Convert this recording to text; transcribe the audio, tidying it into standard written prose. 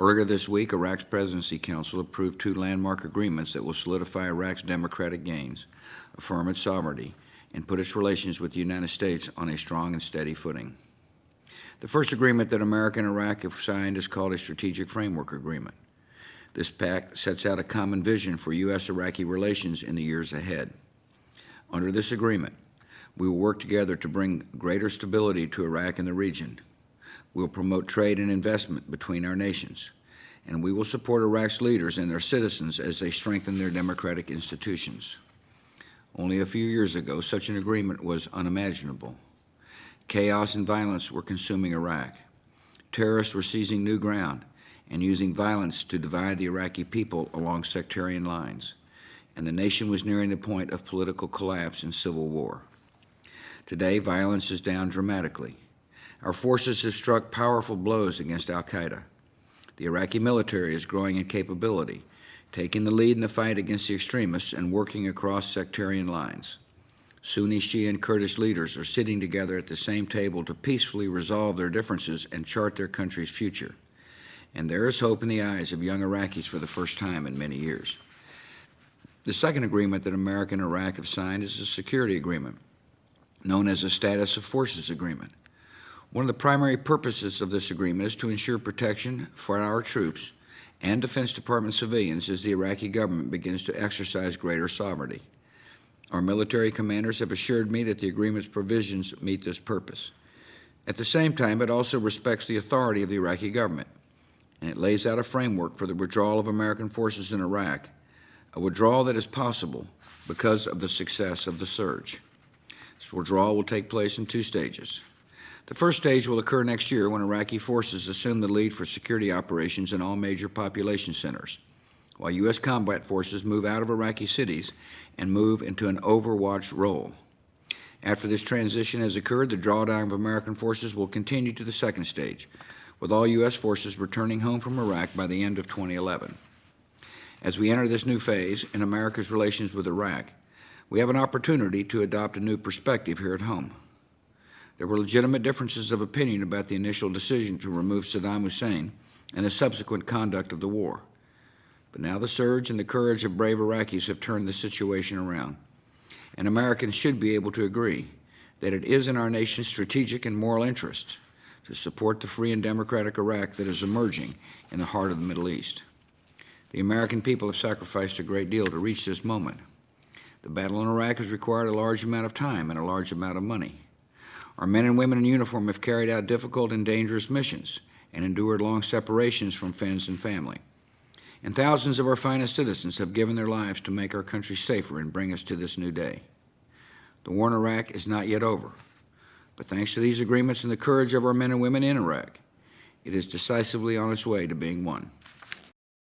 Earlier this week, Iraq's Presidency Council approved 2 landmark agreements that will solidify Iraq's democratic gains, affirm its sovereignty, and put its relations with the United States on a strong and steady footing. The first agreement that America and Iraq have signed is called a Strategic Framework Agreement. This pact sets out a common vision for US-Iraqi relations in the years ahead. Under this agreement, we will work together to bring greater stability to Iraq and the region. We will promote trade and investment between our nations, and we will support Iraq's leaders and their citizens as they strengthen their democratic institutions. Only a few years ago, such an agreement was unimaginable. Chaos and violence were consuming Iraq. Terrorists were seizing new ground and using violence to divide the Iraqi people along sectarian lines, and the nation was nearing the point of political collapse and civil war. Today, violence is down dramatically. Our forces have struck powerful blows against al-Qaeda. The Iraqi military is growing in capability, taking the lead in the fight against the extremists and working across sectarian lines. Sunni, Shia, and Kurdish leaders are sitting together at the same table to peacefully resolve their differences and chart their country's future. And there is hope in the eyes of young Iraqis for the first time in many years. The second agreement that America and Iraq have signed is a security agreement, known as a Status of Forces Agreement. One of the primary purposes of this agreement is to ensure protection for our troops and Defense Department civilians as the Iraqi government begins to exercise greater sovereignty. Our military commanders have assured me that the agreement's provisions meet this purpose. At the same time, it also respects the authority of the Iraqi government, and it lays out a framework for the withdrawal of American forces in Iraq, a withdrawal that is possible because of the success of the surge. This withdrawal will take place in 2 stages. The first stage will occur next year when Iraqi forces assume the lead for security operations in all major population centers, while U.S. combat forces move out of Iraqi cities and move into an overwatch role. After this transition has occurred, the drawdown of American forces will continue to the second stage, with all U.S. forces returning home from Iraq by the end of 2011. As we enter this new phase in America's relations with Iraq, we have an opportunity to adopt a new perspective here at home. There were legitimate differences of opinion about the initial decision to remove Saddam Hussein and the subsequent conduct of the war. But now the surge and the courage of brave Iraqis have turned the situation around, and Americans should be able to agree that it is in our nation's strategic and moral interests to support the free and democratic Iraq that is emerging in the heart of the Middle East. The American people have sacrificed a great deal to reach this moment. The battle in Iraq has required a large amount of time and a large amount of money. Our men and women in uniform have carried out difficult and dangerous missions and endured long separations from friends and family. And thousands of our finest citizens have given their lives to make our country safer and bring us to this new day. The war in Iraq is not yet over, but thanks to these agreements and the courage of our men and women in Iraq, it is decisively on its way to being won.